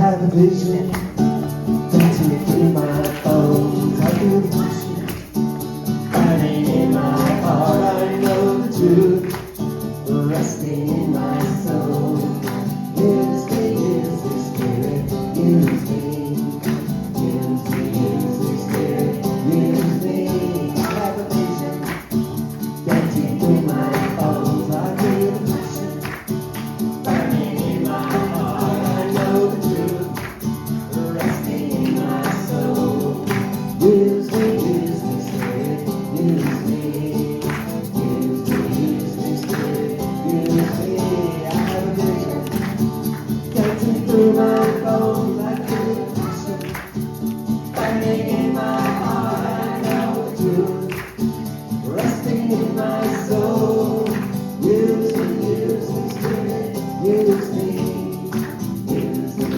have a vision dancing through my bones. I feel the passion burning in my heart. I know the truth resting in my soul. Use me, Spirit, use me. Use me, Spirit, use me. I have a vision dancing through my bones. I feel the passion burning in my heart. I know the truth resting in my soul. Use me, Spirit, use me. Use me, Spirit, use me. I have a vision dancing through my bones. I feel the passion burning in my heart. I know the truth resting in my soul. Use me, Spirit, use me. Use me,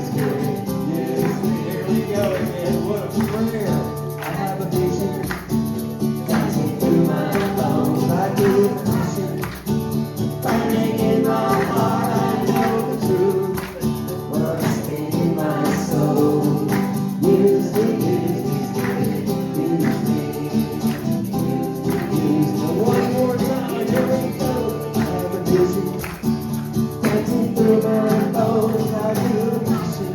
Spirit, use me. Here we go again. What a prayer. I have a vision dancing through my bones. I feel the passion burning in my heart. I know the truth resting in my soul. Use me, Spirit, use me. Use me. One more time. Here we go. I have a vision dancing through my bones. I feel the passion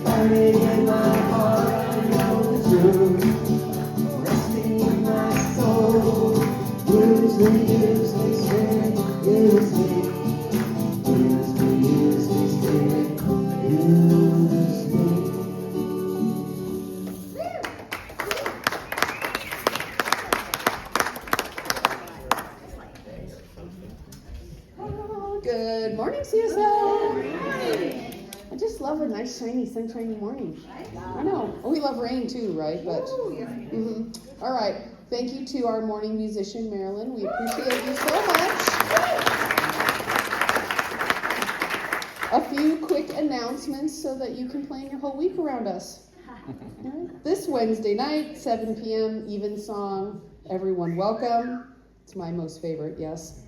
burning in my heart. I know the truth resting in my soul. Use me, Spirit, use me. Use me, Spirit, use me. Good morning, CSL. I just love a nice, shiny, sunshiny morning. I know. Oh, we love rain too, right? But all right. Thank you to our morning musician, Marilyn. We appreciate you so much. A few quick announcements so that you can plan your whole week around us. All right. This Wednesday night, 7 p.m., Evensong. Everyone welcome. It's my most favorite, yes.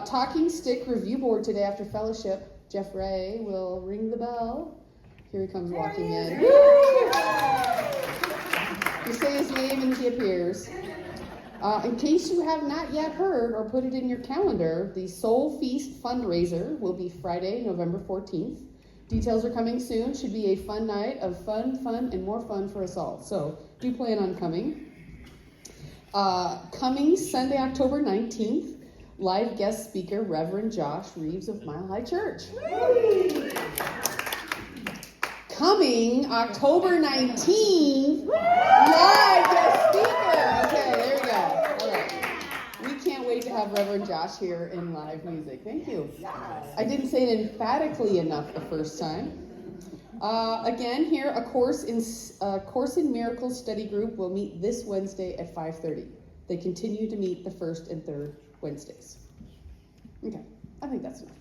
Talking Stick Review Board today after fellowship. Jeff Ray will ring the bell. Here he comes walking in. Woo! You say his name and he appears. In case you have not yet heard or put it in your calendar, the Soul Feast fundraiser will be Friday, November 14th. Details are coming soon. Should be a fun night of fun, and more fun for us all. So do plan on coming. Coming Sunday, October 19th, live guest speaker, Reverend Josh Reeves of Mile High Church. Coming October 19th, live guest speaker. Okay, there we go. All right. We can't wait to have Reverend Josh here in live music. Thank you. I didn't say it emphatically enough the first time. Again, here, a Course in Miracles study group will meet this Wednesday at 5:30. They continue to meet the first and third Wednesdays. Okay, I think that's enough.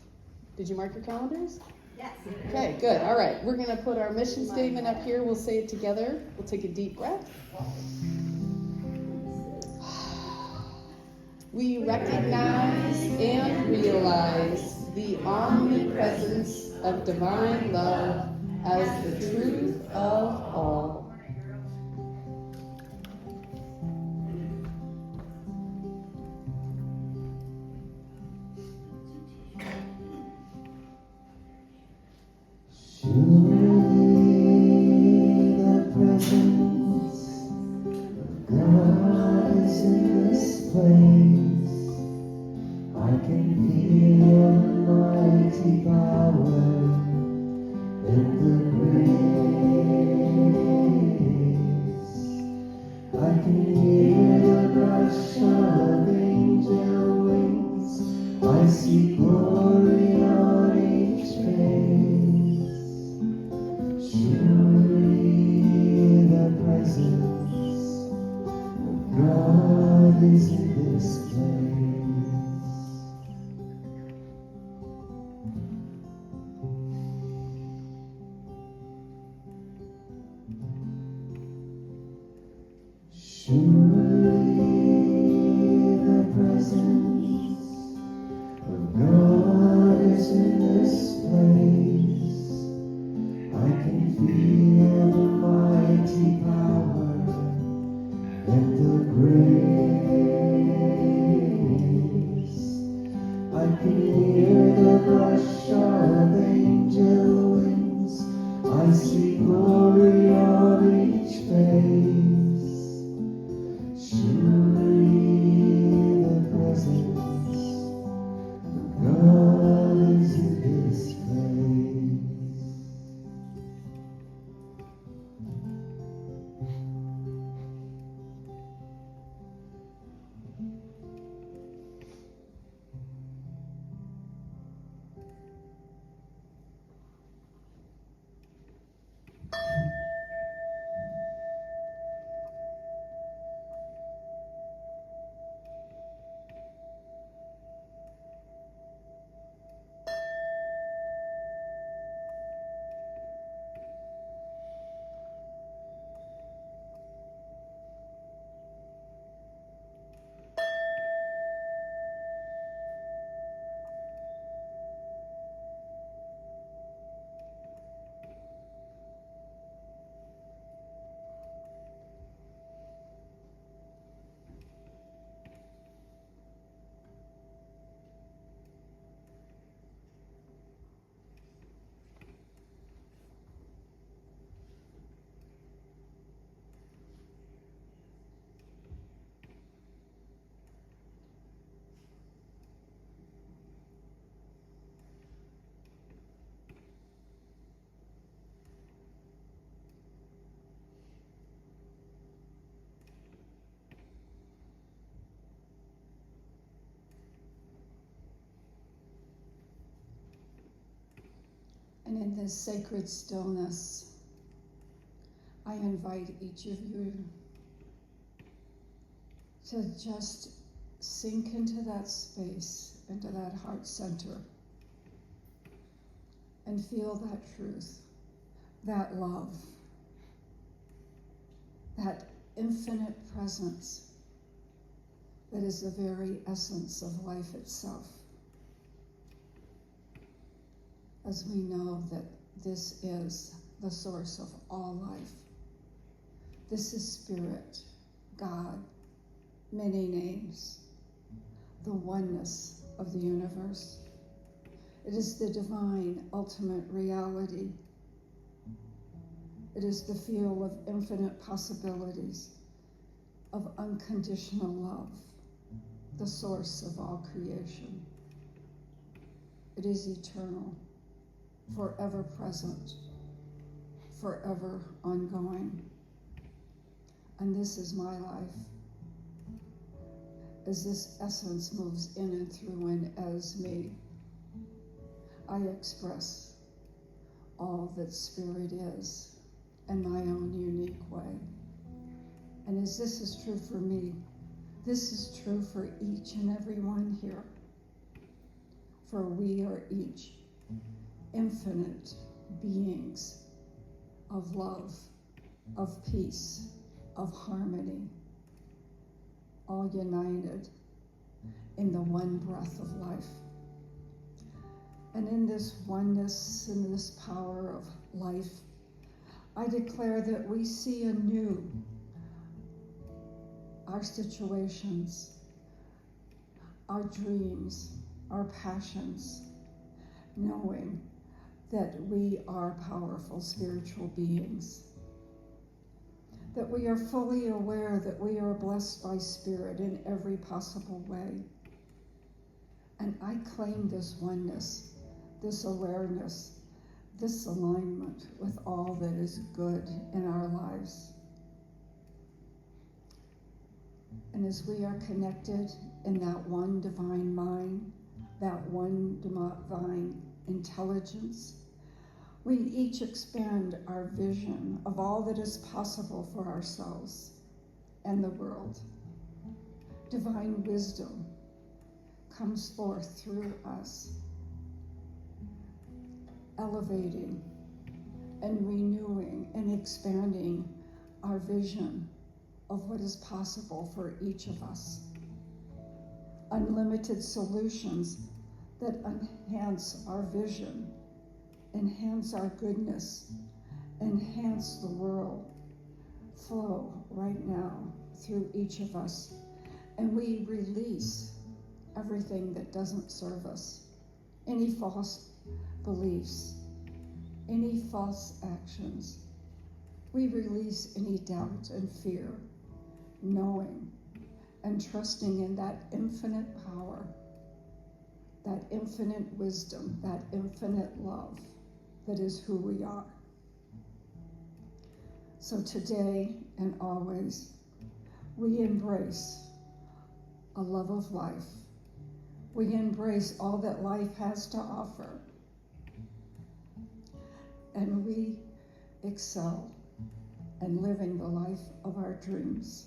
Did you mark your calendars? Yes. Okay, good. All right, we're going to put our mission statement up here. We'll say it together. We'll take a deep breath. We recognize and realize the omnipresence of divine love as the truth of all. Surely the presence of God is in this place. I can feel the mighty power in the grace. I can hear the rush of angel wings. I see glory on each face. Surely the presence of God is in this place. Surely the presence of God is in this place. Hear the brush of angel wings. I see glory on each face. Surely the presence of God is in this place. And in this sacred stillness, I invite each of you to just sink into that space, into that heart center, and feel that truth, that love, that infinite presence that is the very essence of life itself. As we know that this is the source of all life. This is Spirit, God, many names, the oneness of the universe. It is the divine ultimate reality. It is the field of infinite possibilities, of unconditional love, the source of all creation. It is eternal, forever present, forever ongoing. And this is my life. As this essence moves in and through and as me, I express all that Spirit is in my own unique way. And as this is true for me, this is true for each and every one here. For we are each infinite beings of love, of peace, of harmony, all united in the one breath of life. And in this oneness, in this power of life, I declare that we see anew our situations, our dreams, our passions, knowing that we are powerful spiritual beings, that we are fully aware that we are blessed by Spirit in every possible way. And I claim this oneness, this awareness, this alignment with all that is good in our lives. And as we are connected in that one divine mind, that one divine intelligence, we each expand our vision of all that is possible for ourselves and the world. Divine wisdom comes forth through us, elevating and renewing and expanding our vision of what is possible for each of us. Unlimited solutions that enhance our vision, enhance our goodness, enhance the world, flow right now through each of us. And we release everything that doesn't serve us, any false beliefs, any false actions. We release any doubt and fear, knowing and trusting in that infinite power, that infinite wisdom, that infinite love that is who we are. So today and always, we embrace a love of life. We embrace all that life has to offer. And we excel in living the life of our dreams.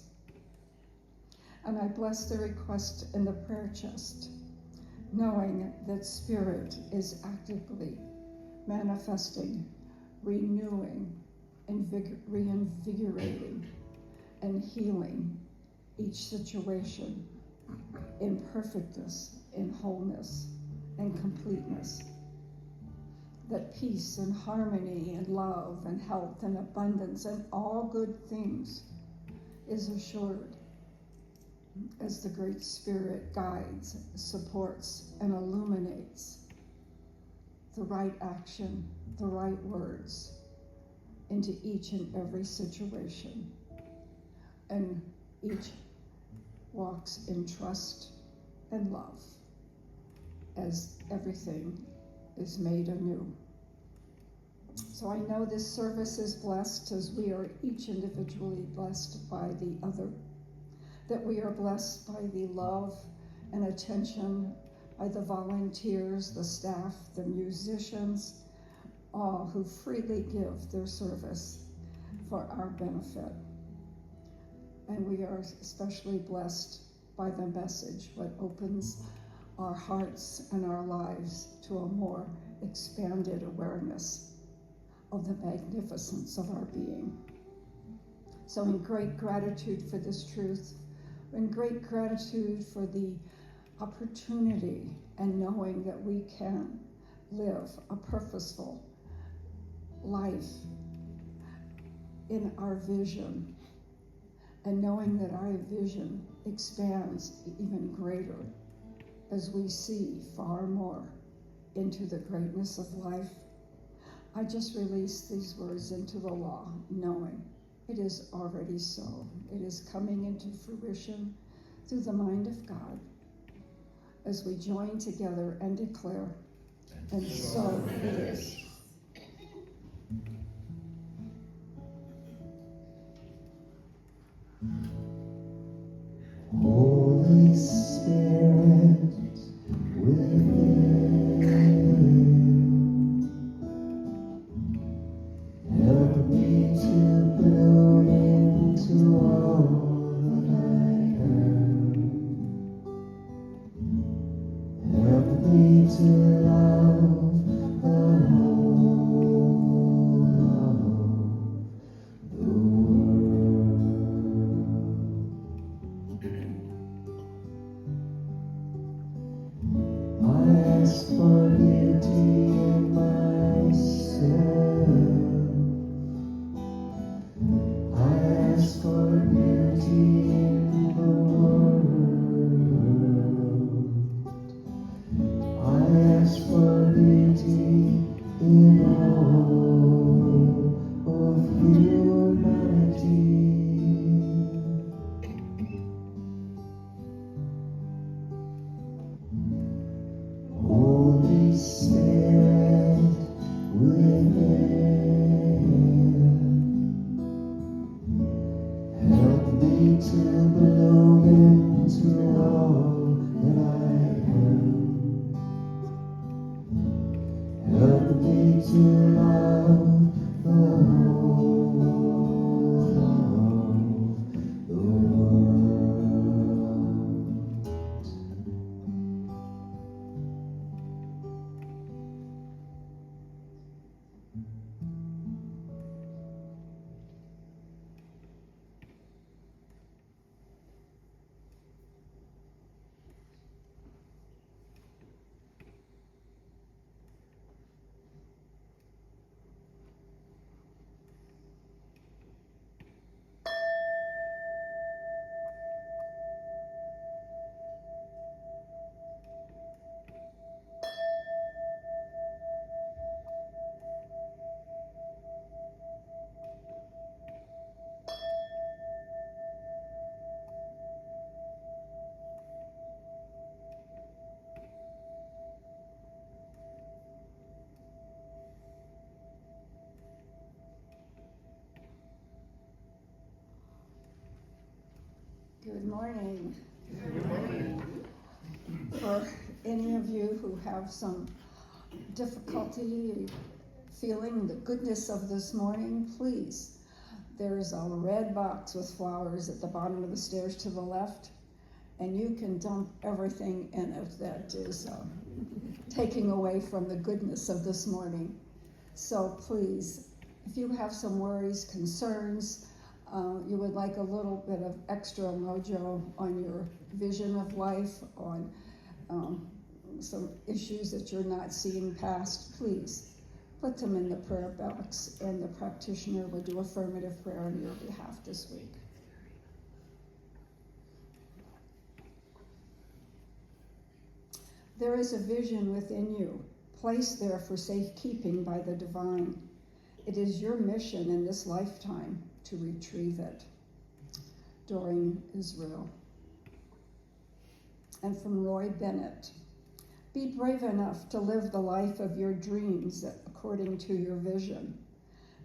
And I bless the request in the prayer chest, knowing that Spirit is actively manifesting, renewing, reinvigorating, and healing each situation in perfectness, in wholeness, and completeness. That peace and harmony and love and health and abundance and all good things is assured as the Great Spirit guides, supports, and illuminates the right action, the right words into each and every situation. And each walks in trust and love as everything is made anew. So I know this service is blessed as we are each individually blessed by the other, that we are blessed by the love and attention by the volunteers, the staff, the musicians, all who freely give their service for our benefit. And we are especially blessed by the message, what opens our hearts and our lives to a more expanded awareness of the magnificence of our being. So in great gratitude for this truth, in great gratitude for the opportunity and knowing that we can live a purposeful life in our vision, and knowing that our vision expands even greater as we see far more into the greatness of life, I just release these words into the law, knowing it is already so. It is coming into fruition through the mind of God as we join together and declare, and so it is. Holy Spirit within, help me to bloom into all that I am. Help me to love the whole of the world. I ask for beauty in myself. I ask for beauty in the world. I ask for beauty in all of humanity. Holy Spirit within, help me to bloom into all that I am. Help me to love the whole of the world. Good morning. For any of you who have some difficulty feeling the goodness of this morning, please, there's a red box with flowers at the bottom of the stairs to the left, and you can dump everything in it that is taking away from the goodness of this morning. So please, if you have some worries, concerns, you would like a little bit of extra mojo on your vision of life, on some issues that you're not seeing past, please put them in the prayer box, and the practitioner will do affirmative prayer on your behalf this week. There is a vision within you, placed there for safekeeping by the divine. It is your mission in this lifetime to retrieve it. During Israel. And from Roy Bennett, be brave enough to live the life of your dreams according to your vision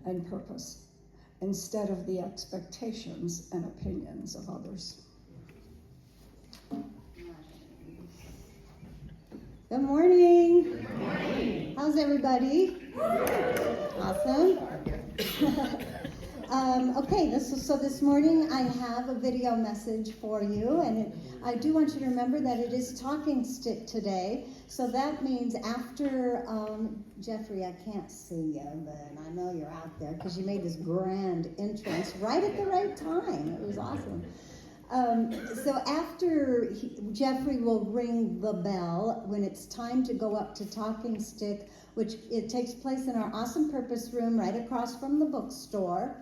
and purpose, instead of the expectations and opinions of others. Good morning. Good morning. How's everybody? Awesome. Okay, this morning I have a video message for you, and I do want you to remember that it is Talking Stick today. So that means after Jeffrey, I can't see you, but I know you're out there because you made this grand entrance right at the right time. It was awesome. So after Jeffrey will ring the bell when it's time to go up to Talking Stick, which it takes place in our Awesome Purpose room right across from the bookstore.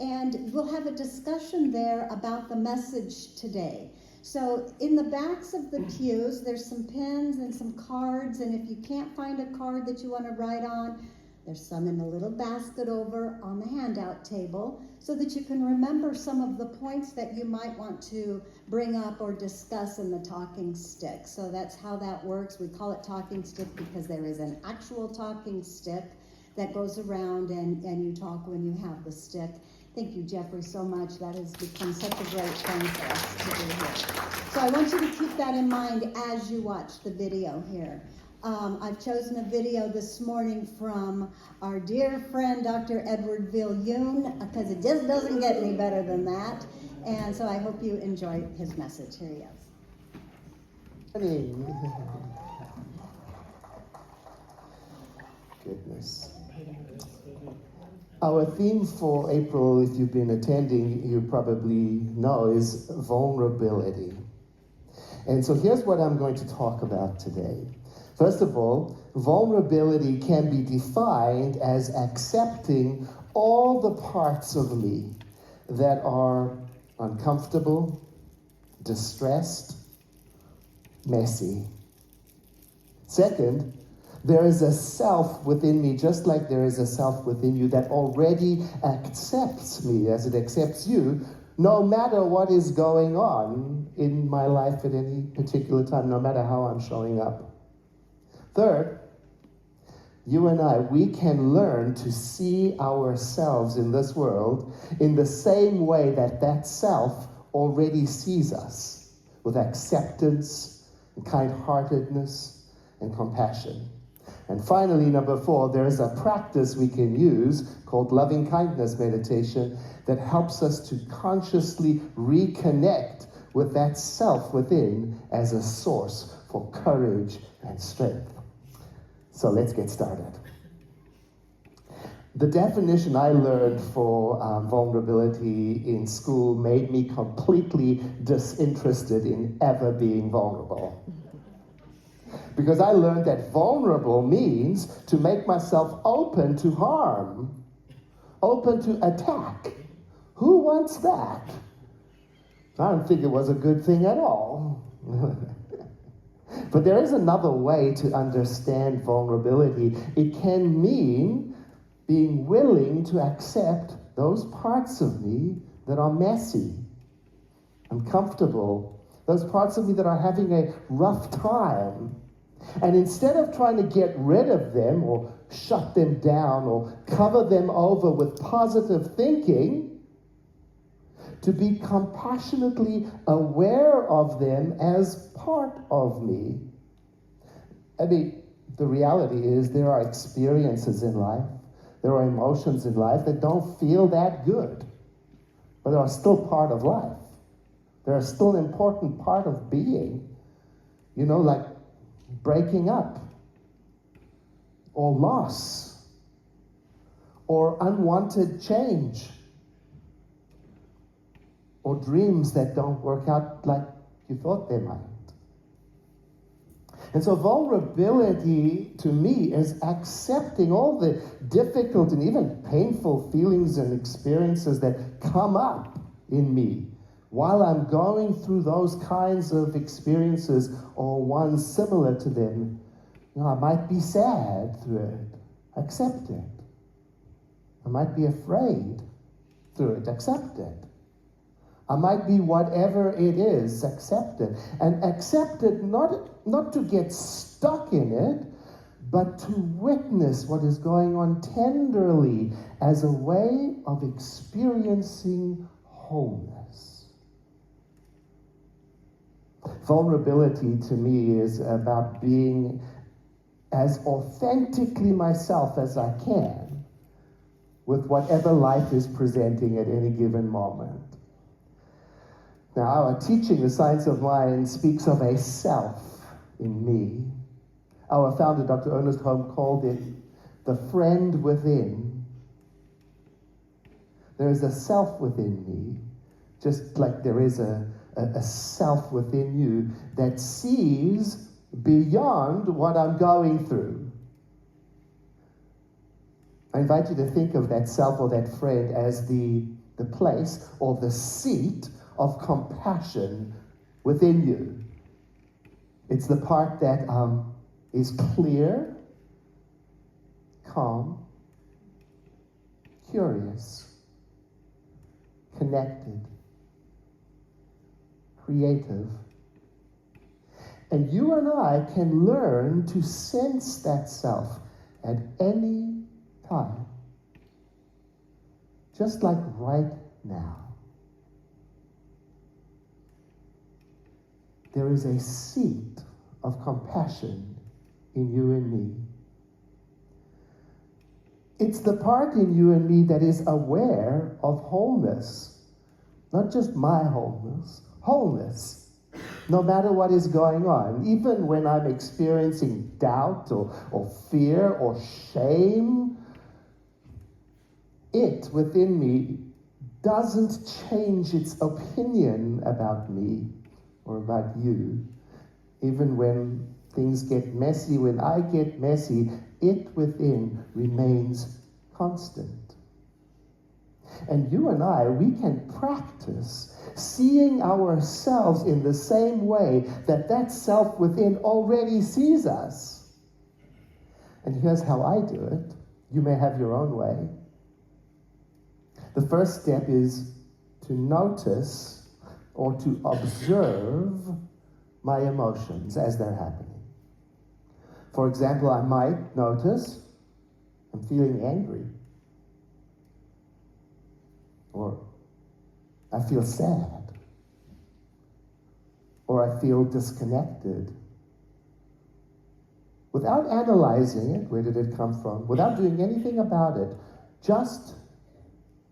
And we'll have a discussion there about the message today. So in the backs of the pews, there's some pens and some cards, and if you can't find a card that you want to write on, there's some in a little basket over on the handout table so that you can remember some of the points that you might want to bring up or discuss in the talking stick. So that's how that works. We call it talking stick because there is an actual talking stick that goes around and you talk when you have the stick. Thank you, Jeffrey, so much. That has become such a great thing for us to do here. So I want you to keep that in mind as you watch the video here. I've chosen a video this morning from our dear friend, Dr. Edward Viljoen, because it just doesn't get any better than that. And so I hope you enjoy his message. Here he is. Goodness. Our theme for April, if you've been attending, you probably know, is vulnerability. And so here's what I'm going to talk about today. First of all, vulnerability can be defined as accepting all the parts of me that are uncomfortable, distressed, messy. Second, there is a self within me, just like there is a self within you, that already accepts me as it accepts you, no matter what is going on in my life at any particular time, no matter how I'm showing up. Third, you and I, we can learn to see ourselves in this world in the same way that that self already sees us, with acceptance and kind-heartedness and compassion. And finally, number 4, there is a practice we can use called loving kindness meditation that helps us to consciously reconnect with that self within as a source for courage and strength. So let's get started. The definition I learned for vulnerability in school made me completely disinterested in ever being vulnerable. Because I learned that vulnerable means to make myself open to harm, open to attack. Who wants that? I don't think it was a good thing at all. But there is another way to understand vulnerability. It can mean being willing to accept those parts of me that are messy, uncomfortable, those parts of me that are having a rough time. And instead of trying to get rid of them or shut them down or cover them over with positive thinking, to be compassionately aware of them as part of me. I mean, the reality is there are experiences in life, there are emotions in life that don't feel that good, but they are still part of life. They're still an important part of being. You know, like breaking up, or loss, or unwanted change, or dreams that don't work out like you thought they might. And so vulnerability to me is accepting all the difficult and even painful feelings and experiences that come up in me while I'm going through those kinds of experiences or ones similar to them. You know, I might be sad through it. Accept it. I might be afraid through it. Accept it. I might be whatever it is. Accept it. And accept it not to get stuck in it, but to witness what is going on tenderly as a way of experiencing wholeness. Vulnerability to me is about being as authentically myself as I can with whatever life is presenting at any given moment. Now, our teaching, The Science of Mind, speaks of a self in me. Our founder, Dr. Ernest Holm, called it the friend within. There is a self within me, just like there is a self within you that sees beyond what I'm going through. I invite you to think of that self or that friend as the place or the seat of compassion within you. It's the part that is clear, calm, curious, connected, creative. And you and I can learn to sense that self at any time. Just like right now. There is a seat of compassion in you and me. It's the part in you and me that is aware of wholeness. Not just my wholeness, wholeness. No matter what is going on, even when I'm experiencing doubt or fear or shame, it within me doesn't change its opinion about me or about you. Even when things get messy, when I get messy, it within remains constant. And you and I, we can practice seeing ourselves in the same way that self within already sees us. And here's how I do it. You may have your own way. The first step is to notice or to observe my emotions as they're happening. For example, I might notice I'm feeling angry. Or I feel sad. Or I feel disconnected. Without analyzing it, where did it come from? Without doing anything about it, just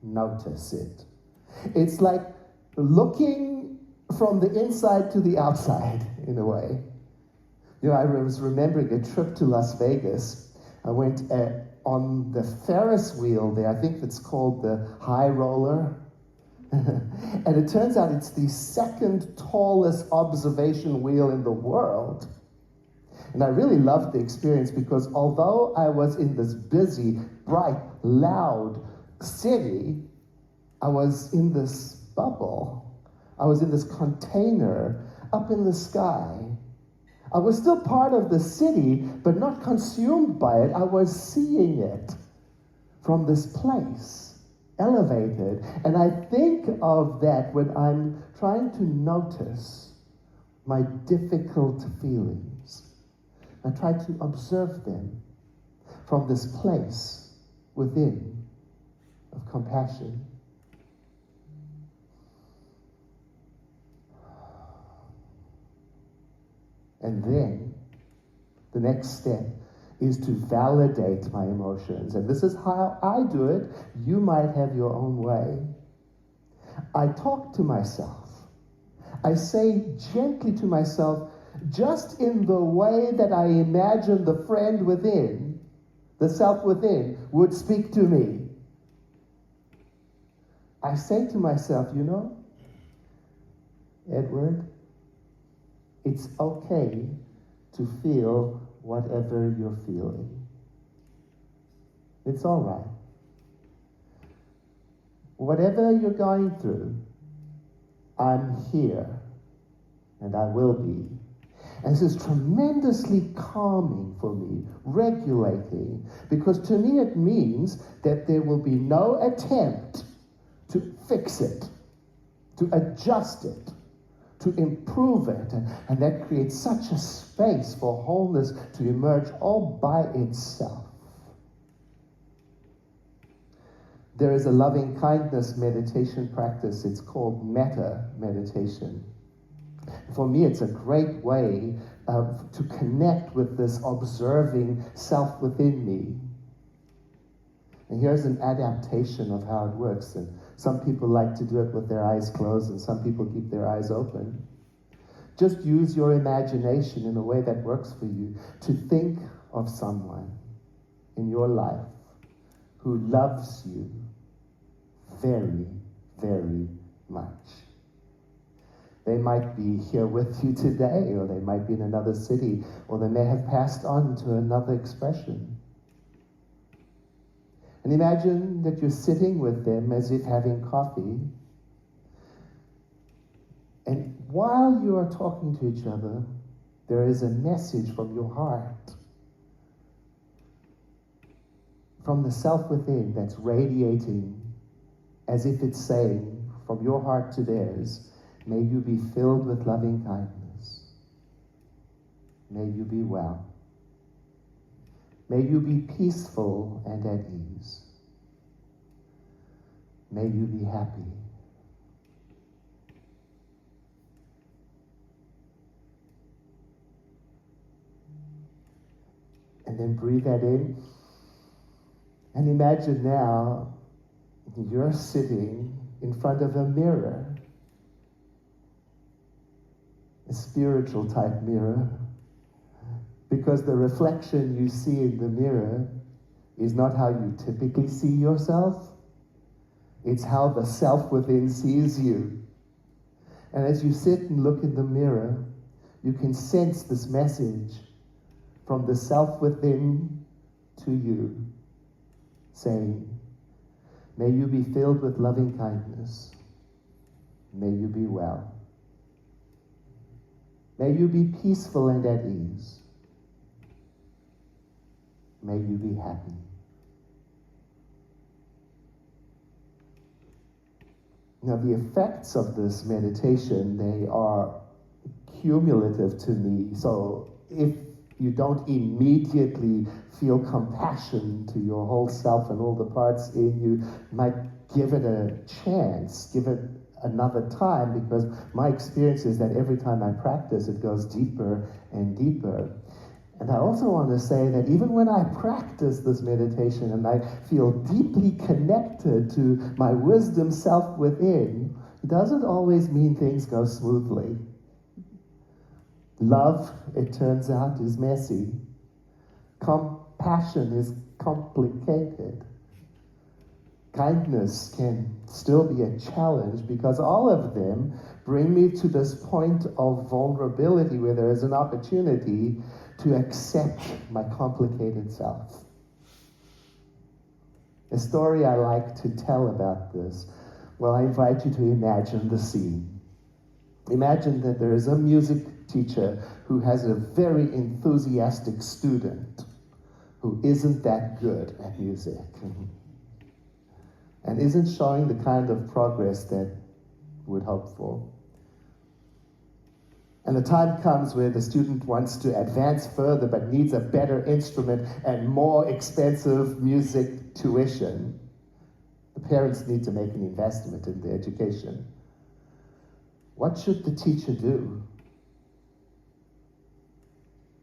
notice it. It's like looking from the inside to the outside, in a way. You know, I was remembering a trip to Las Vegas. I went on the Ferris wheel there. I think it's called the High Roller. And it turns out it's the second tallest observation wheel in the world. And I really loved the experience because although I was in this busy, bright, loud city, I was in this bubble. I was in this container up in the sky. I was still part of the city, but not consumed by it. I was seeing it from this place, elevated. And I think of that when I'm trying to notice my difficult feelings. I try to observe them from this place within of compassion. And then the next step is to validate my emotions. And this is how I do it. You might have your own way. I talk to myself. I say gently to myself, just in the way that I imagine the friend within, the self within, would speak to me. I say to myself, you know, Edward, it's okay to feel whatever you're feeling. It's all right. Whatever you're going through, I'm here, and I will be. And this is tremendously calming for me, regulating, because to me it means that there will be no attempt to fix it, to adjust it, to improve it. And that creates such a space for wholeness to emerge all by itself. There is a loving kindness meditation practice. It's called metta meditation. For me, it's a great way to connect with this observing self within me. And here's an adaptation of how it works. And some people like to do it with their eyes closed, and some people keep their eyes open. Just use your imagination in a way that works for you to think of someone in your life who loves you very, very much. They might be here with you today, or they might be in another city, or they may have passed on to another expression. And imagine that you're sitting with them as if having coffee. And while you are talking to each other, there is a message from your heart, from the self within, that's radiating as if it's saying, from your heart to theirs, may you be filled with loving kindness. May you be well. May you be peaceful and at ease. May you be happy. And then breathe that in. And imagine now you're sitting in front of a mirror, a spiritual type mirror, because the reflection you see in the mirror is not how you typically see yourself. It's how the self within sees you. And as you sit and look in the mirror, you can sense this message from the self within to you, saying, may you be filled with loving kindness. May you be well. May you be peaceful and at ease. May you be happy. Now, the effects of this meditation, they are cumulative to me. So if you don't immediately feel compassion to your whole self and all the parts in you, might give it a chance, give it another time, because my experience is that every time I practice, it goes deeper and deeper. And I also want to say that even when I practice this meditation and I feel deeply connected to my wisdom self within, it doesn't always mean things go smoothly. Love, it turns out, is messy. Compassion is complicated. Kindness can still be a challenge, because all of them bring me to this point of vulnerability where there is an opportunity to accept my complicated self. A story I like to tell about this, well, I invite you to imagine the scene. Imagine that there is a music teacher who has a very enthusiastic student who isn't that good at music and isn't showing the kind of progress that would hope for. And the time comes where the student wants to advance further but needs a better instrument and more expensive music tuition. The parents need to make an investment in their education. What should the teacher do?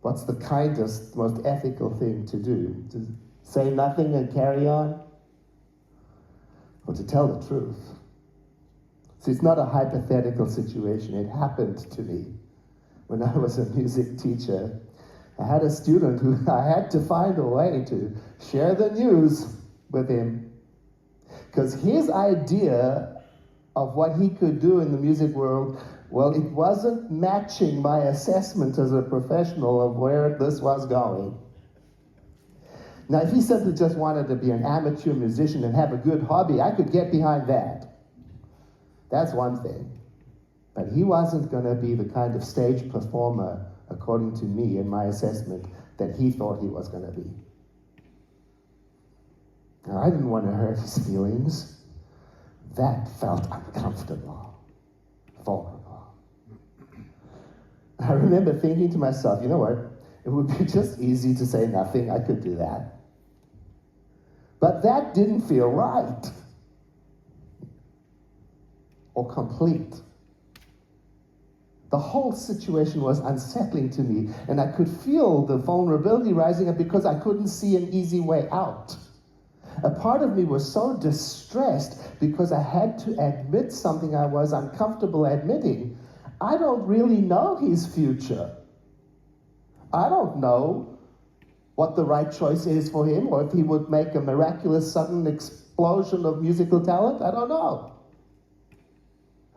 What's the kindest, most ethical thing to do? To say nothing and carry on? Or to tell the truth? See, it's not a hypothetical situation. It happened to me when I was a music teacher. I had a student who I had to find a way to share the news with him. Because his idea of what he could do in the music world, well, it wasn't matching my assessment as a professional of where this was going. Now, if he simply just wanted to be an amateur musician and have a good hobby, I could get behind that. That's one thing. But he wasn't going to be the kind of stage performer, according to me in my assessment, that he thought he was going to be. Now, I didn't want to hurt his feelings. That felt uncomfortable, vulnerable. I remember thinking to myself, you know what? It would be just easy to say nothing. I could do that. But that didn't feel right or complete. The whole situation was unsettling to me, and I could feel the vulnerability rising up because I couldn't see an easy way out. A part of me was so distressed because I had to admit something I was uncomfortable admitting. I don't really know his future. I don't know what the right choice is for him, or if he would make a miraculous sudden explosion of musical talent. I don't know.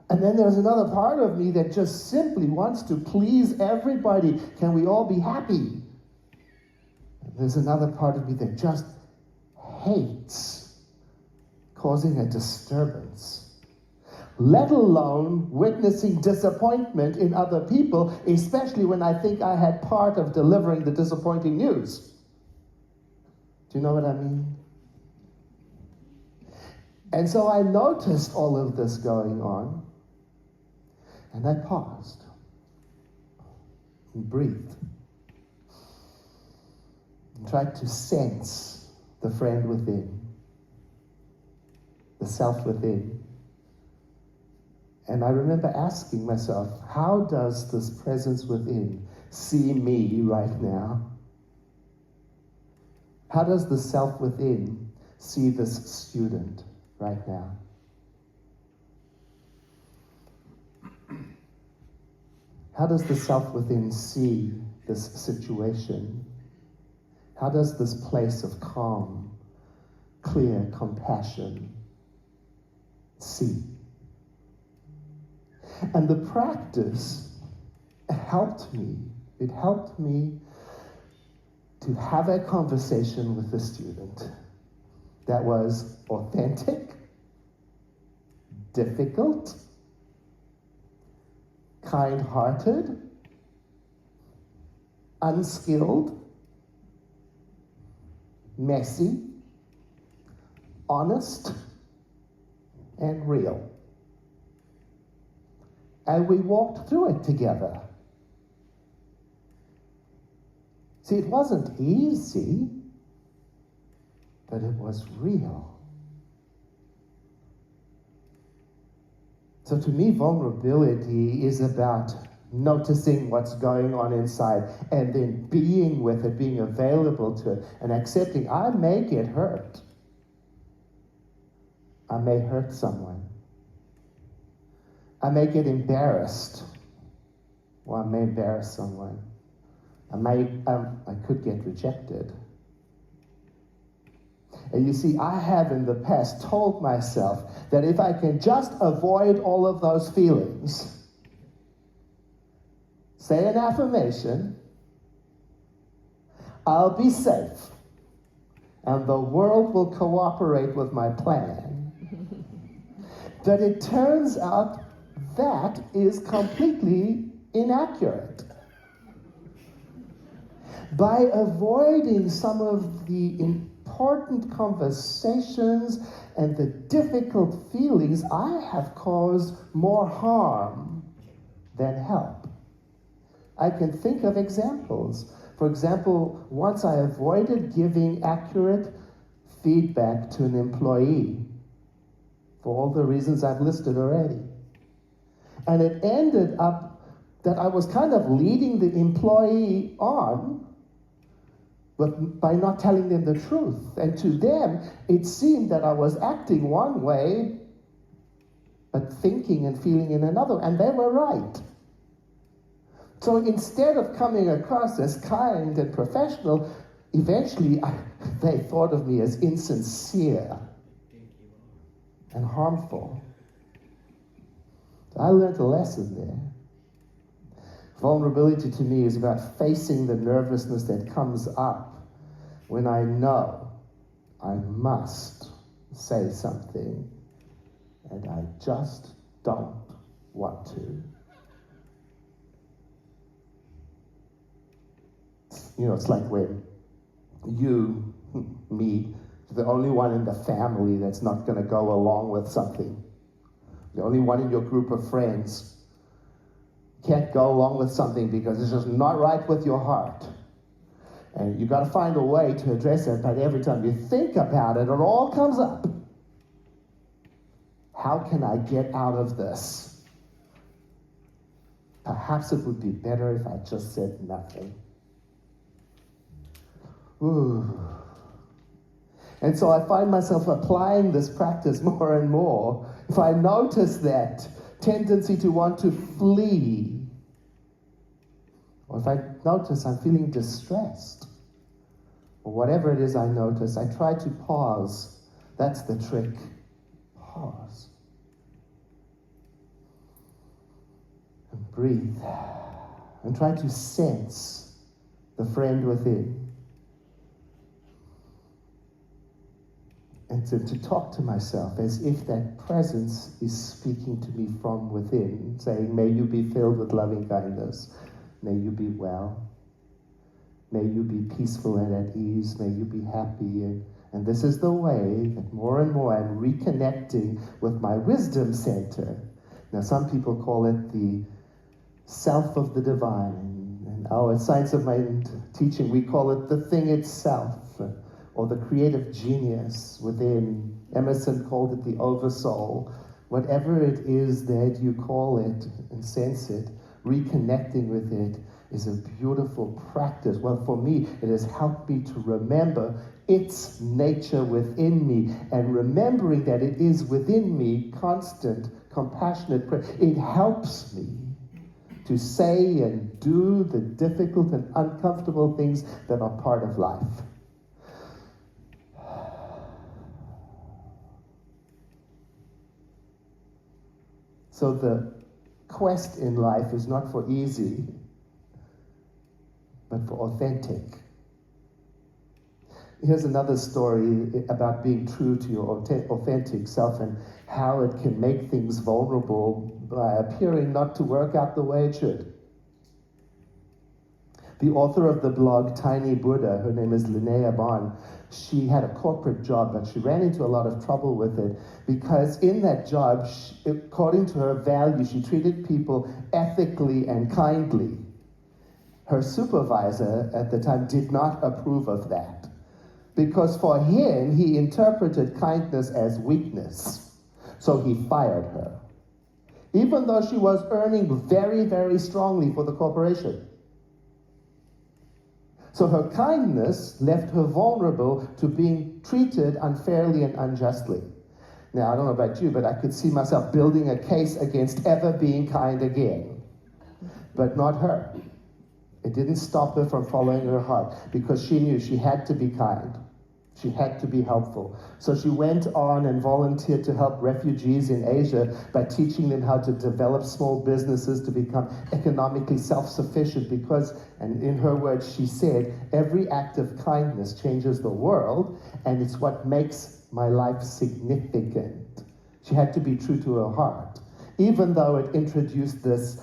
And then there's another part of me that just simply wants to please everybody. Can we all be happy? And there's another part of me that just hates causing a disturbance, let alone witnessing disappointment in other people, especially when I think I had part of delivering the disappointing news. Do you know what I mean? And so I noticed all of this going on, and I paused and breathed and tried to sense the friend within, the self within. And I remember asking myself, how does this presence within see me right now? How does the self within see this student right now? How does the self within see this situation? How does this place of calm, clear compassion see? And the practice helped me. It helped me to have a conversation with the student that was authentic, difficult, kind-hearted, unskilled, messy, honest, and real. And we walked through it together. See, it wasn't easy, but it was real. So to me, vulnerability is about noticing what's going on inside and then being with it, being available to it, and accepting I may get hurt. I may hurt someone. I may get embarrassed, or I may embarrass someone. I could get rejected. And you see, I have in the past told myself that if I can just avoid all of those feelings, say an affirmation, I'll be safe, and the world will cooperate with my plan. But it turns out that is completely inaccurate. By avoiding some of the important conversations and the difficult feelings, I have caused more harm than help. I can think of examples. For example, once I avoided giving accurate feedback to an employee for all the reasons I've listed already. And it ended up that I was kind of leading the employee on by not telling them the truth. And to them, it seemed that I was acting one way, but thinking and feeling in another, and they were right. So instead of coming across as kind and professional, eventually they thought of me as insincere and harmful. I learned a lesson there. Vulnerability to me is about facing the nervousness that comes up when I know I must say something and I just don't want to. You know, it's like when you, me, the only one in the family that's not going to go along with something. The only one in your group of friends can't go along with something because it's just not right with your heart. And you've got to find a way to address it, but every time you think about it, it all comes up. How can I get out of this? Perhaps it would be better if I just said nothing. Ooh. And so I find myself applying this practice more and more. If I notice that tendency to want to flee, or if I notice I'm feeling distressed, or whatever it is I notice, I try to pause. That's the trick. Pause. And breathe. And try to sense the friend within. And to talk to myself as if that presence is speaking to me from within, saying, may you be filled with loving kindness. May you be well. May you be peaceful and at ease. May you be happy. And this is the way that more and more I'm reconnecting with my wisdom center. Now, some people call it the self of the divine. And our Science of Mind teaching, we call it the thing itself, or the creative genius within. Emerson called it the oversoul. Whatever it is that you call it and sense it, reconnecting with it is a beautiful practice. Well, for me, it has helped me to remember its nature within me, and remembering that it is within me, constant, compassionate prayer. It helps me to say and do the difficult and uncomfortable things that are part of life. So the quest in life is not for easy, but for authentic. Here's another story about being true to your authentic self and how it can make things vulnerable by appearing not to work out the way it should. The author of the blog Tiny Buddha, her name is Linnea Bond, she had a corporate job, but she ran into a lot of trouble with it because in that job, according to her values, she treated people ethically and kindly. Her supervisor at the time did not approve of that because for him, he interpreted kindness as weakness. So he fired her, even though she was earning very, very strongly for the corporation. So her kindness left her vulnerable to being treated unfairly and unjustly. Now, I don't know about you, but I could see myself building a case against ever being kind again. But not her. It didn't stop her from following her heart because she knew she had to be kind. She had to be helpful. So she went on and volunteered to help refugees in Asia by teaching them how to develop small businesses to become economically self-sufficient because, and in her words, she said, every act of kindness changes the world and it's what makes my life significant. She had to be true to her heart, even though it introduced this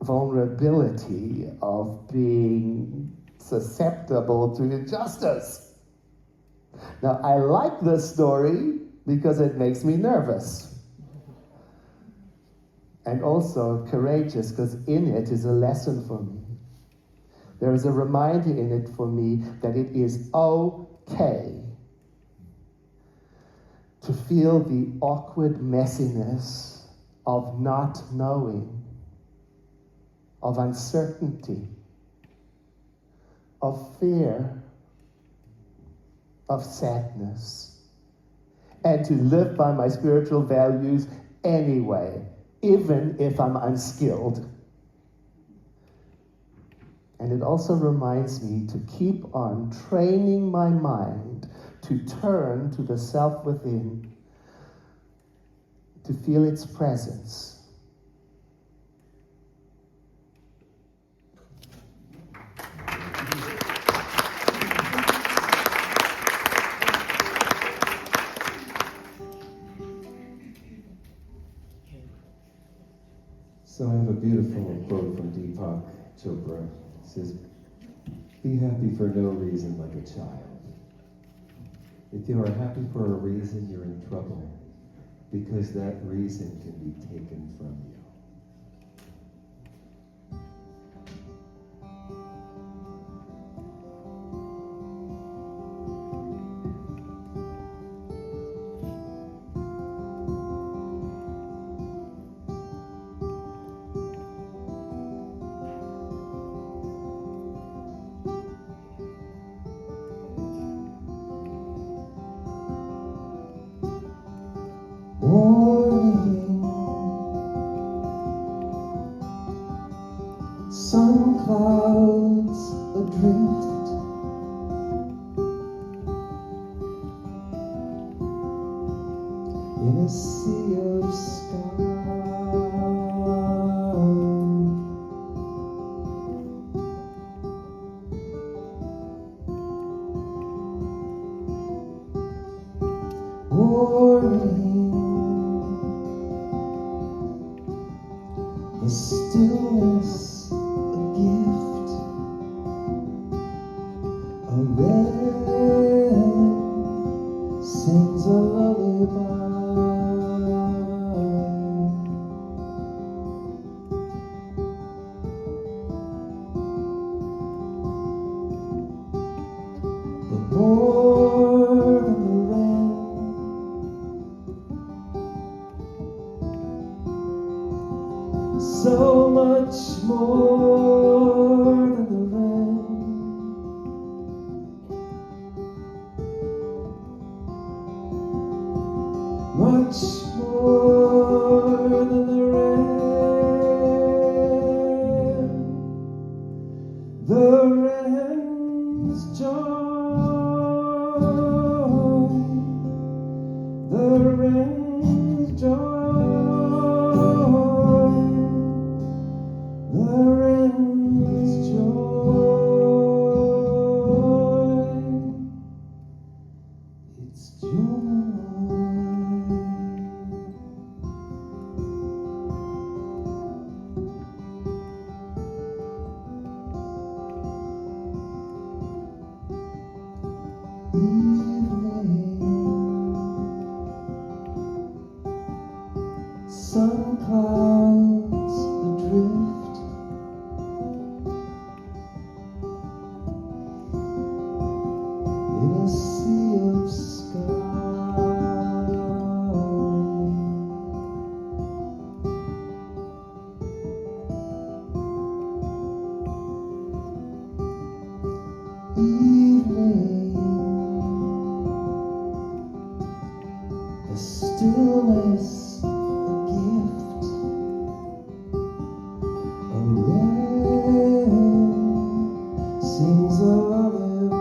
vulnerability of being susceptible to injustice. Now, I like this story because it makes me nervous. And also courageous because in it is a lesson for me. There is a reminder in it for me that it is okay to feel the awkward messiness of not knowing. of uncertainty, of fear, of sadness, and to live by my spiritual values anyway, even if I'm unskilled. And it also reminds me to keep on training my mind to turn to the self within, to feel its presence. So I have a beautiful quote from Deepak Chopra. It says, "Be happy for no reason like a child. If you are happy for a reason, you're in trouble, because that reason can be taken from you." Morning, sun clouds adrift, in a sea of sky. Morning, the stillness a gift, a wren sings a lullaby. But more than the wren, so much more than the wren, much more than the wren, the wren's joy, the wren's joy. The wren's joy, it's joy. Evening, sun clouds adrift, in a sea of sky. Evening, the stillness a gift, a wren sings a lullaby.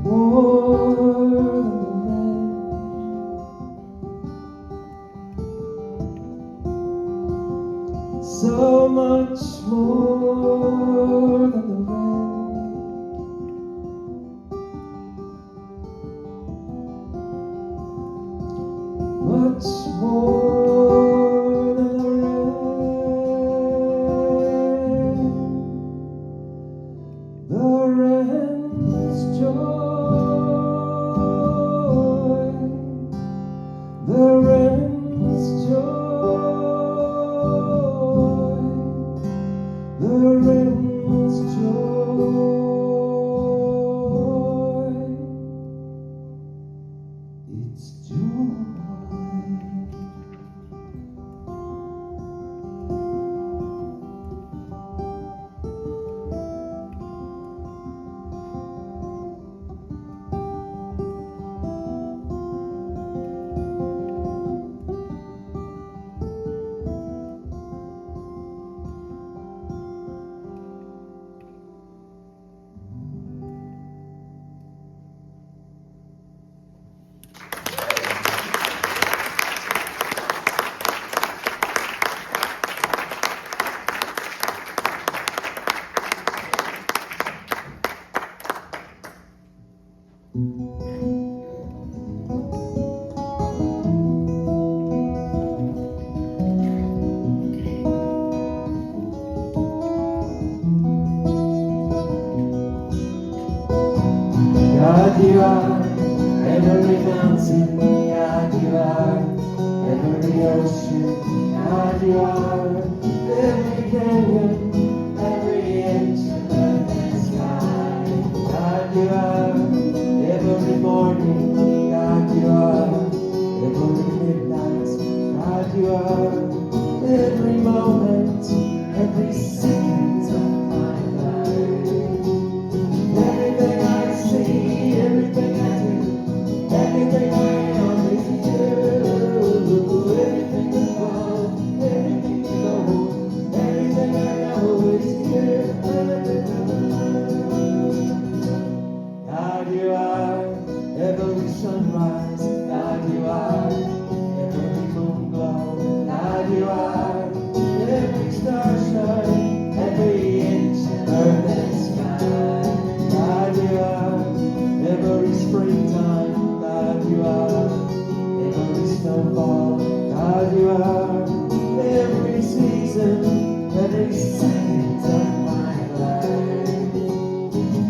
More than the wren, so much more than the wren, much more than the wren, the wren's joy, the wren's joy, the wren's joy. God you are, every mountain, God you are, every ocean, God you are, every canyon, every inch of the sky, God you are, every morning, God you are, every midnight, God you are, every moment, every second of my life. Everything I see, everything I do, everything I am is you. Everything I want, everything you know, everything I know is you. God you are, every sunrise, God you are, every moon glow, God you are, every star shine, every inch of earth and sky, God you are, every springtime, God you are, every snowfall, God you are, every season, every second of my life.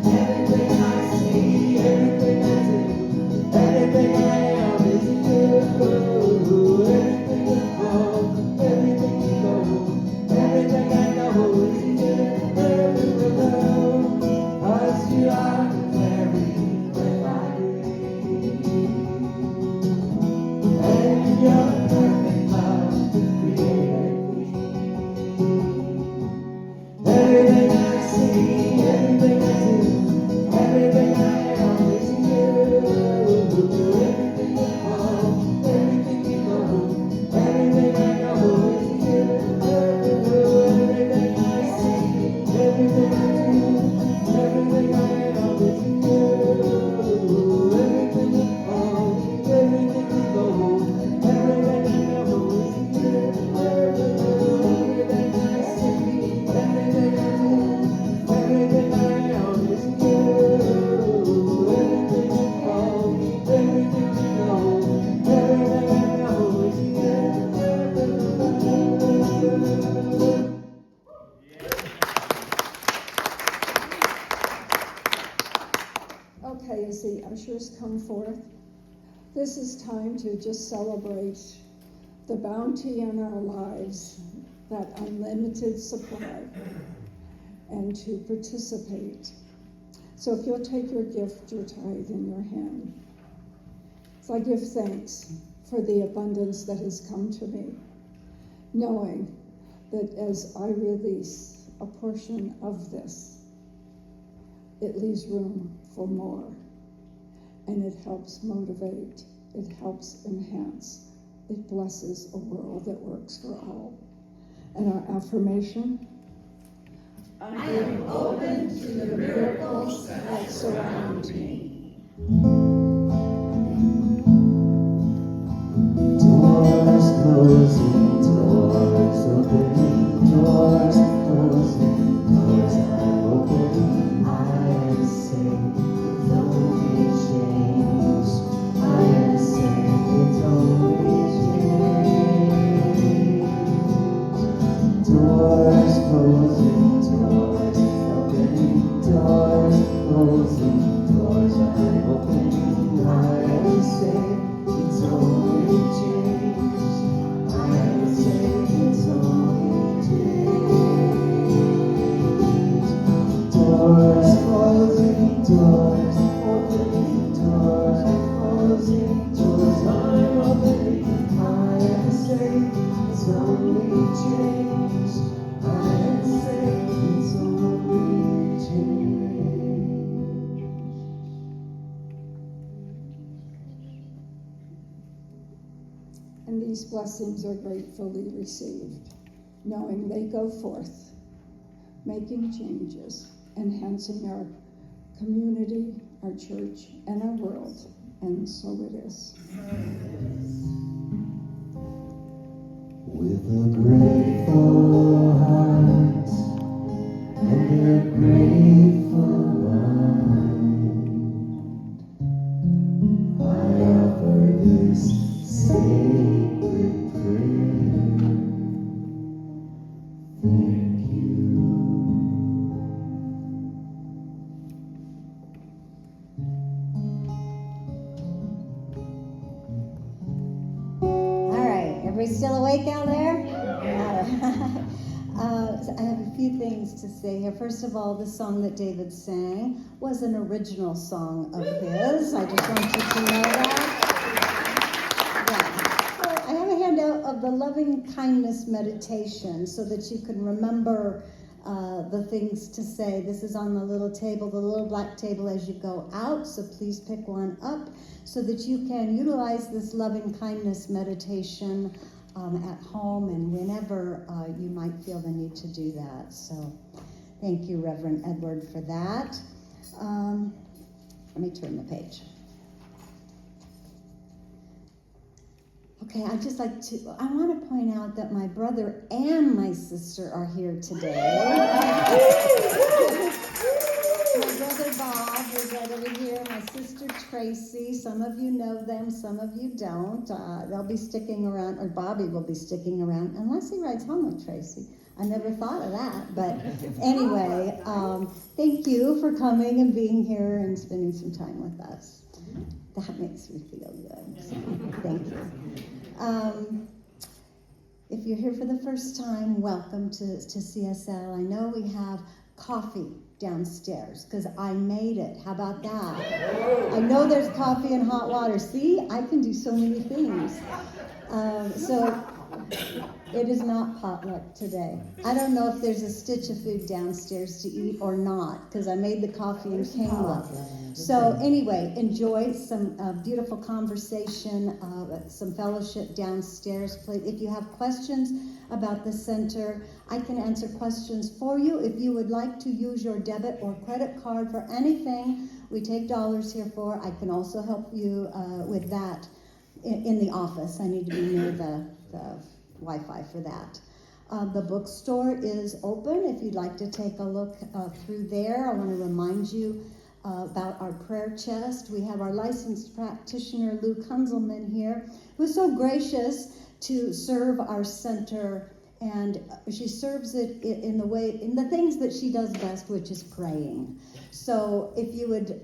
Everything I see, everything I do, everything I am is you. Everything you know, everything you know, everything I know is you. As you are declaring when I breathe, and your perfect love created me. Everything I see, everything I do, everything I am is you. Everything you want, everything you know, everything I know is you. Everything I see, everything I do, everything I am is you. Everything you want, everything you know, everything I know is you. Everything I see, everything I do, everything I am is you. Everything you want, everything you know, everything I know is you. Okay, as the ushers come forth, this is time to just celebrate the bounty in our lives, that unlimited supply, and to participate. So if you'll take your gift, your tithe in your hand. So I give thanks for the abundance that has come to me, knowing that as I release a portion of this, it leaves room for more, and it helps motivate, it helps enhance, it blesses a world that works for all. And our affirmation: I am open to the miracles that surround me. Doors closing, doors opening, doors closing, doors are opening. I am safe, it's only change. I am safe, it's only change. Doors closing, doors opening, doors closing, doors are opening. I am safe, it's only change. I am safe, it's only change. Doors closing, doors opening, doors closing, doors I'm opening. I am safe, it's only change. I am safe, it's only change. And these blessings are gratefully received, knowing they go forth, making changes, enhancing our community, our church, and our world. And so it is. With a grateful heart and a grateful mind, I offer this sacred prayer. Thank you. Everybody still awake out there? So I have a few things to say here. First of all, the song that David sang was an original song of his. I just want you to know that. Yeah. So I have a handout of the loving kindness meditation so that you can remember the things to say. This is on the little table, the little black table as you go out, so please pick one up so that you can utilize this loving kindness meditation at home and whenever you might feel the need to do that. So thank you, Reverend Edward, for that. Let me turn the page. Okay, I want to point out that my brother and my sister are here today. My brother Bob is right over here, my sister Tracy. Some of you know them, some of you don't. They'll be sticking around, or Bobby will be sticking around, unless he rides home with Tracy. I never thought of that, but anyway, thank you for coming and being here and spending some time with us. That makes me feel good, so thank you. If you're here for the first time, welcome to CSL. I know we have coffee downstairs because I made it. How about that? I know there's coffee and hot water. See, I can do so many things. So it is not potluck today. I don't know if there's a stitch of food downstairs to eat or not because I made the coffee and came up. So anyway, enjoy some beautiful conversation, some fellowship downstairs. Please, if you have questions about the center, I can answer questions for you. If you would like to use your debit or credit card for anything we take dollars here for, I can also help you with that in the office. I need to be near the Wi-Fi for that. The bookstore is open if you'd like to take a look through there. I want to remind you about our prayer chest. We have our licensed practitioner, Lou Kunzelman, here, who's so gracious to serve our center, and she serves it in the things that she does best, which is praying. So if you would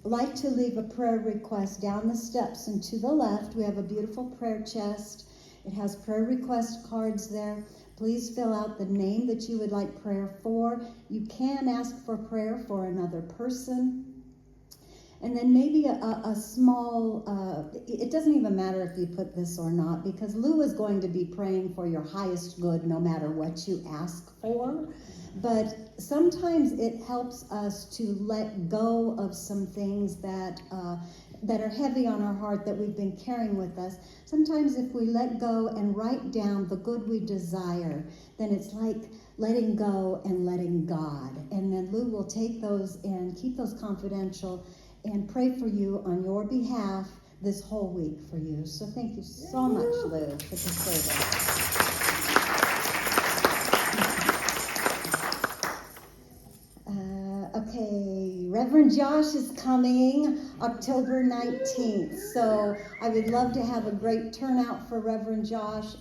like to leave a prayer request down the steps and to the left, we have a beautiful prayer chest. It has prayer request cards there. Please fill out the name that you would like prayer for. You can ask for prayer for another person. And then maybe a small, it doesn't even matter if you put this or not, because Lou is going to be praying for your highest good no matter what you ask for. But sometimes it helps us to let go of some things that are heavy on our heart that we've been carrying with us. Sometimes if we let go and write down the good we desire, then it's like letting go and letting God. And then Lou will take those and keep those confidential and pray for you on your behalf this whole week for you. So thank you so much, Lou, for the service. Okay, Reverend Josh is coming October 19th, so I would love to have a great turnout for Reverend Josh.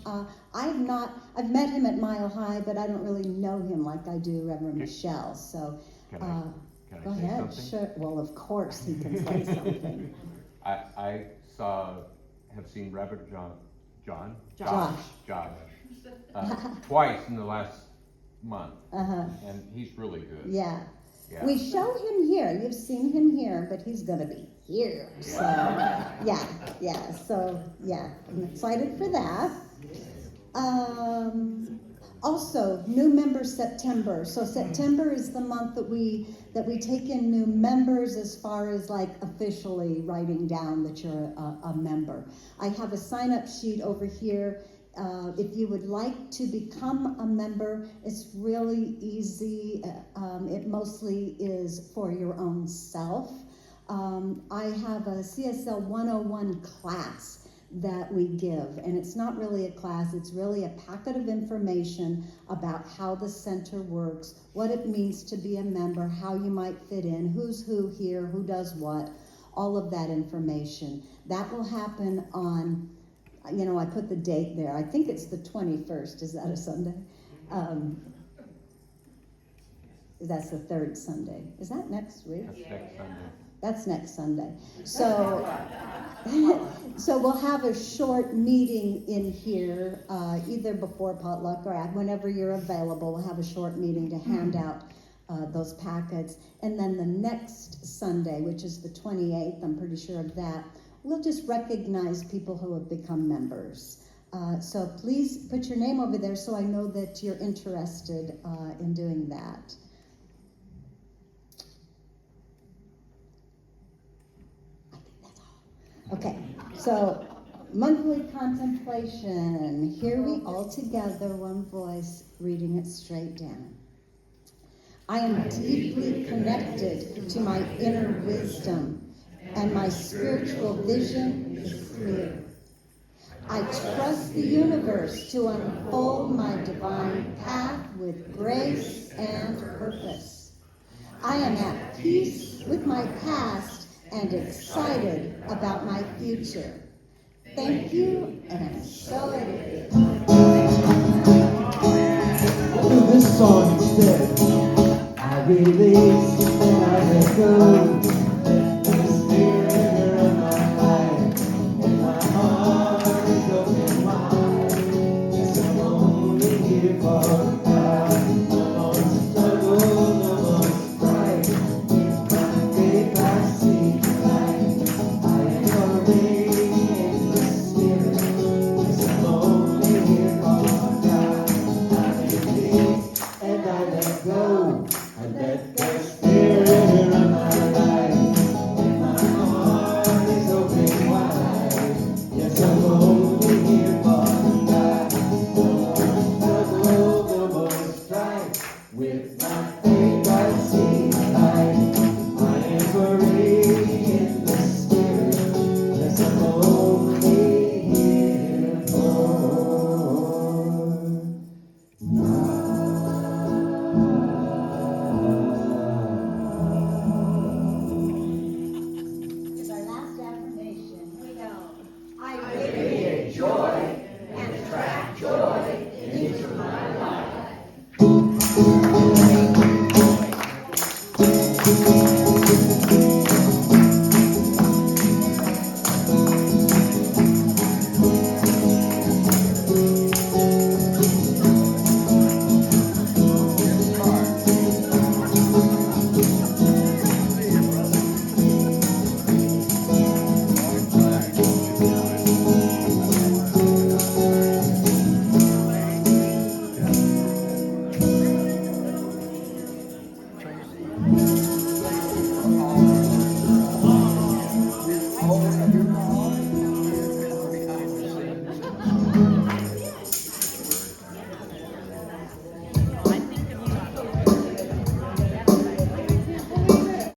I've met him at Mile High, but I don't really know him like I do Reverend Michelle, so Can I go say ahead. something? Sure. Well, of course he can say something. I have seen Reverend Josh. Twice in the last month, Uh-huh. and he's really good. Yeah. Yeah. We show him here. You've seen him here, but he's going to be here. So, yeah. So, yeah, I'm excited for that. Also, new member September. So September is the month that we take in new members as far as like officially writing down that you're a member. I have a sign-up sheet over here. If you would like to become a member, it's really easy. It mostly is for your own self. I have a CSL 101 class that we give, and it's not really a class, it's really a packet of information about how the center works, what it means to be a member, how you might fit in, who's who here, who does what, all of that information. That will happen on, I put the date there. I think it's the 21st. Is that a Sunday? That's the third Sunday. Is that next week? That's next Sunday. That's next Sunday. So, so we'll have a short meeting in here, either before potluck or whenever you're available. We'll have a short meeting to hand out those packets. And then the next Sunday, which is the 28th, I'm pretty sure of that, we'll just recognize people who have become members. So please put your name over there so I know that you're interested in doing that. I think that's all. Okay, so monthly contemplation. Hear we all together, one voice, reading it straight down. I am deeply connected to my inner wisdom, and my spiritual vision is clear. I trust the universe to unfold my divine path with grace and purpose. I am at peace with my past and excited about my future. Thank you, and so it is. I'll do this song instead. I release and I let go. The spirit of my life, and my heart is open wide. Yes, I'm only here for God. No more struggle, no more strife. In my grave I see light. I am already in the spirit.